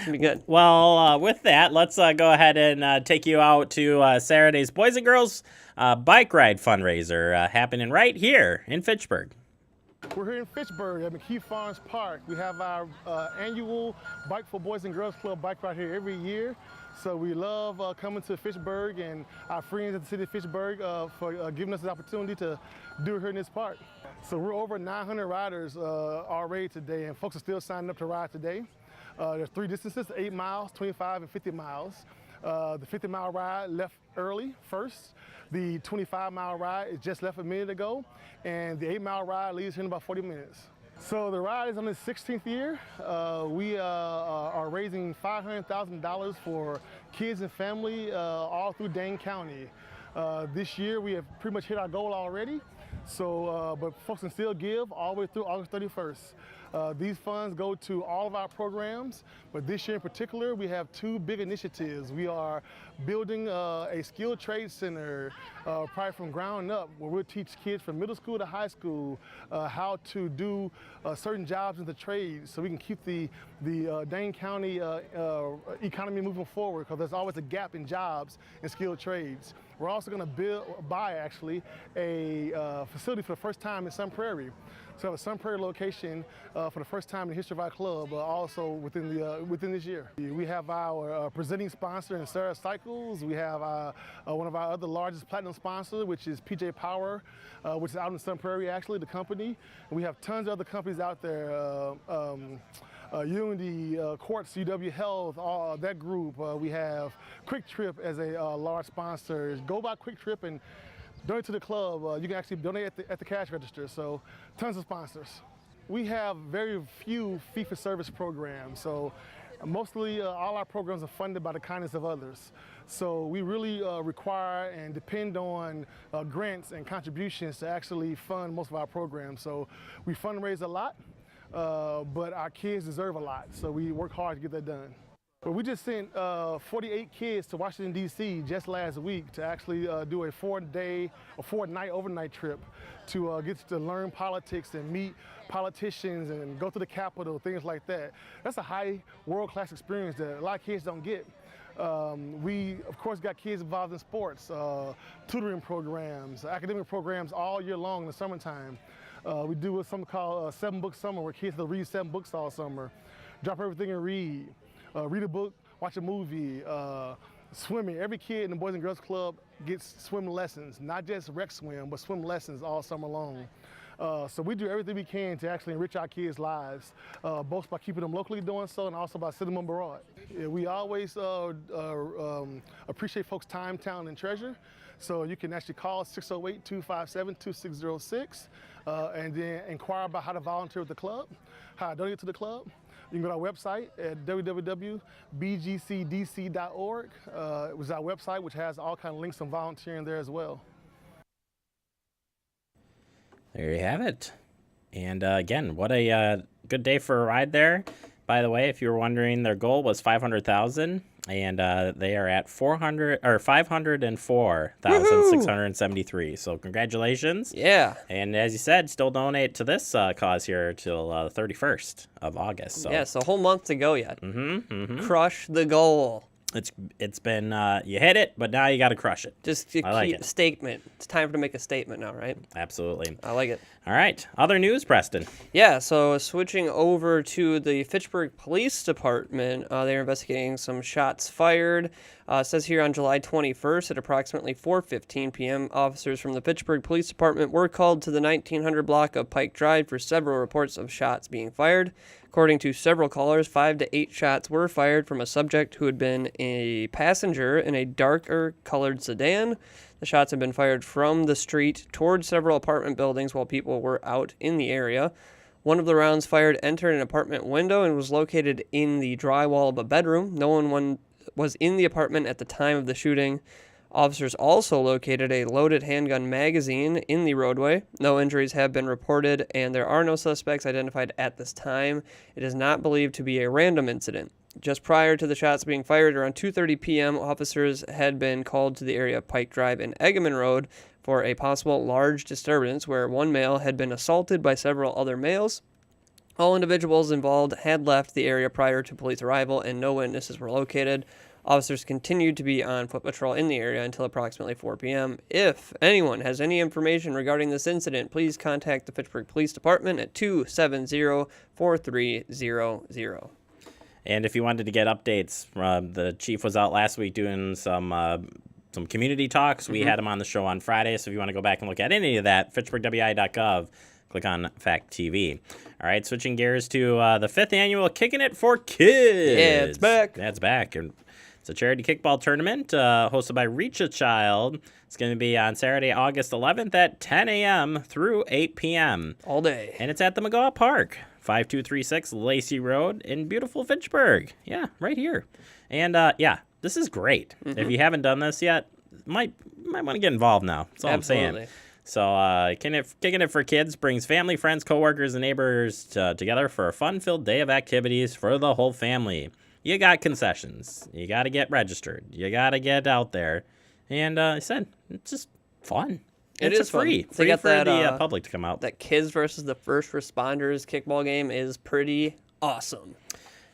It'll be good. Well, with that, let's go ahead and take you out to Saturday's Boys and Girls Bike Ride fundraiser happening right here in Fitchburg. We're here in Fitchburg at McKee Farms Park. We have our annual Bike for Boys and Girls Club bike ride here every year. So we love coming to Fitchburg and our friends at the city of Fitchburg for giving us the opportunity to do it here in this park. So we're over 900 riders already today, and folks are still signing up to ride today. There's 3 distances, 8 miles, 25, and 50 miles. The 50-mile ride left early first. The 25-mile ride is just left a minute ago, and the 8-mile ride leaves here in about 40 minutes. So the ride is on its 16th year. We are raising $500,000 for kids and family all through Dane County. This year we have pretty much hit our goal already. So, but folks can still give all the way through August 31st. These funds go to all of our programs, but this year in particular, we have 2 big initiatives. We are building a skilled trade center, probably from ground up, where we'll teach kids from middle school to high school how to do certain jobs in the trades, so we can keep the Dane County economy moving forward, because there's always a gap in jobs in skilled trades. We're also going to buy a facility for the first time in Sun Prairie. So we have a Sun Prairie location for the first time in the history of our club, also within this year. We have our presenting sponsor in Sarah Cycles. We have one of our other largest platinum sponsors, which is PJ Power, which is out in Sun Prairie, actually, the company. And we have tons of other companies out there. Unity, Quartz, UW Health, all that group. We have Quick Trip as a large sponsor. Go by Quick Trip and donate to the club. You can actually donate at the cash register, so tons of sponsors. We have very few fee-for-service programs, so mostly all our programs are funded by the kindness of others. So we really require and depend on grants and contributions to actually fund most of our programs. So we fundraise a lot. But our kids deserve a lot, so we work hard to get that done. But we just sent 48 kids to Washington, D.C. just last week to actually do a 4-night overnight trip to get to learn politics and meet politicians and go to the Capitol, things like that. That's a high world-class experience that a lot of kids don't get. We, of course, got kids involved in sports, tutoring programs, academic programs all year long in the summertime. We do something called 7-book summer, where kids will read 7 books all summer. Drop everything and read. Read a book, watch a movie, swimming. Every kid in the Boys and Girls Club gets swim lessons, not just rec swim, but swim lessons all summer long. So we do everything we can to actually enrich our kids' lives, both by keeping them locally doing so and also by sending them abroad. Yeah, we always appreciate folks' time, talent, and treasure. So you can actually call 608-257-2606 and then inquire about how to volunteer with the club, how to donate to the club. You can go to our website at www.bgcdc.org. It was our website, which has all kinds of links on volunteering there as well. There you have it. And again, what a good day for a ride there. By the way, if you were wondering, their goal was 500,000, and they are at 504,673. So congratulations. Yeah. And as you said, still donate to this cause here till the 31st of August. So. Yes, a whole month to go yet. Crush the goal. It's been you hit it, but now you got to crush it. Just a statement. It's time to make a statement now, right? Absolutely. I like it. All right. Other news, Preston. Yeah, so switching over to the Fitchburg Police Department, they're investigating some shots fired. It says here on July 21st at approximately 4:15 p.m., officers from the Fitchburg Police Department were called to the 1900 block of Pike Drive for several reports of shots being fired. According to several callers, 5 to 8 shots were fired from a subject who had been a passenger in a darker colored sedan. The shots had been fired from the street towards several apartment buildings while people were out in the area. One of the rounds fired entered an apartment window and was located in the drywall of a bedroom. No one was in the apartment at the time of the shooting. Officers also located a loaded handgun magazine in the roadway. No injuries have been reported, and there are no suspects identified at this time. It is not believed to be a random incident. Just prior to the shots being fired, around 2:30 p.m., officers had been called to the area of Pike Drive and Eggeman Road for a possible large disturbance where one male had been assaulted by several other males. All individuals involved had left the area prior to police arrival, and no witnesses were located. Officers continued to be on foot patrol in the area until approximately 4 p.m. If anyone has any information regarding this incident, please contact the Fitchburg Police Department at 270-4300. And if you wanted to get updates, the chief was out last week doing some community talks. We had him on the show on Friday, so if you want to go back and look at any of that, fitchburgwi.gov, click on FACTv. All right, switching gears to the 5th annual Kickin' It for Kids. Yeah, it's back. That's back. And it's a charity kickball tournament hosted by Reach a Child. It's going to be on Saturday, August 11th at 10 a.m. through 8 p.m. All day. And it's at the McGaw Park, 5236 Lacey Road in beautiful Fitchburg. Yeah, right here. And yeah, this is great. If you haven't done this yet, might want to get involved now. That's all Absolutely. I'm saying. So Kicking It for Kids brings family, friends, coworkers, and neighbors together for a fun-filled day of activities for the whole family. You got concessions. You got to get registered. You got to get out there. And I said, it's just fun. It It's is fun. free. They Free got for that, the public to come out. That kids versus the first responders kickball game is pretty awesome.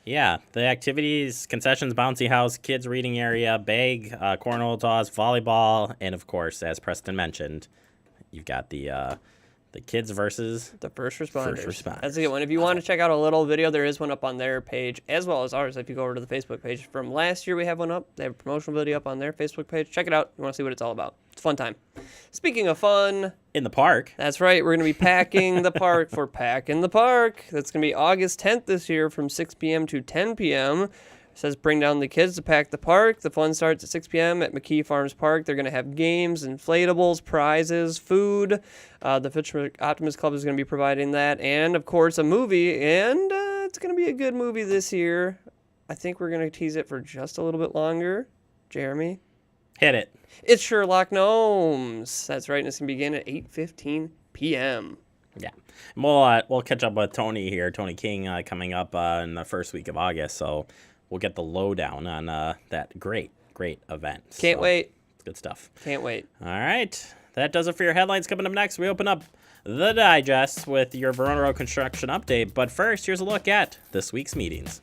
Yeah, the activities, concessions, bouncy house, kids reading area, bag, cornhole toss, volleyball, and of course, as Preston mentioned, you've got the kids versus The first responders. First responders. That's a good one. If you want to check out a little video, there is one up on their page, as well as ours. If you go over to the Facebook page from last year, we have one up. They have a promotional video up on their Facebook page. Check it out. You want to see what it's all about. It's a fun time. Speaking of fun, in the park. that's right. We're going to be packing the park for Pack in the Park. That's going to be August 10th this year from 6 p.m. to 10 p.m. It says bring down the kids to pack the park. The fun starts at 6 p.m. at McKee Farms Park. They're going to have games, inflatables, prizes, food. The Fitchburg Optimist Club is going to be providing that. And, of course, a movie. And it's going to be a good movie this year. I think we're going to tease it for just a little bit longer. Jeremy? Hit it. It's Sherlock Gnomes. That's right. And it's going to begin at 8:15 p.m. Yeah. And we'll catch up with Tony here, Tony King, coming up in the first week of August. So we'll get the lowdown on that great event. Can't wait. It's good stuff. Can't wait. All right. That does it for your headlines. Coming up next, we open up the digest with your Verona Road construction update. But first, here's a look at this week's meetings.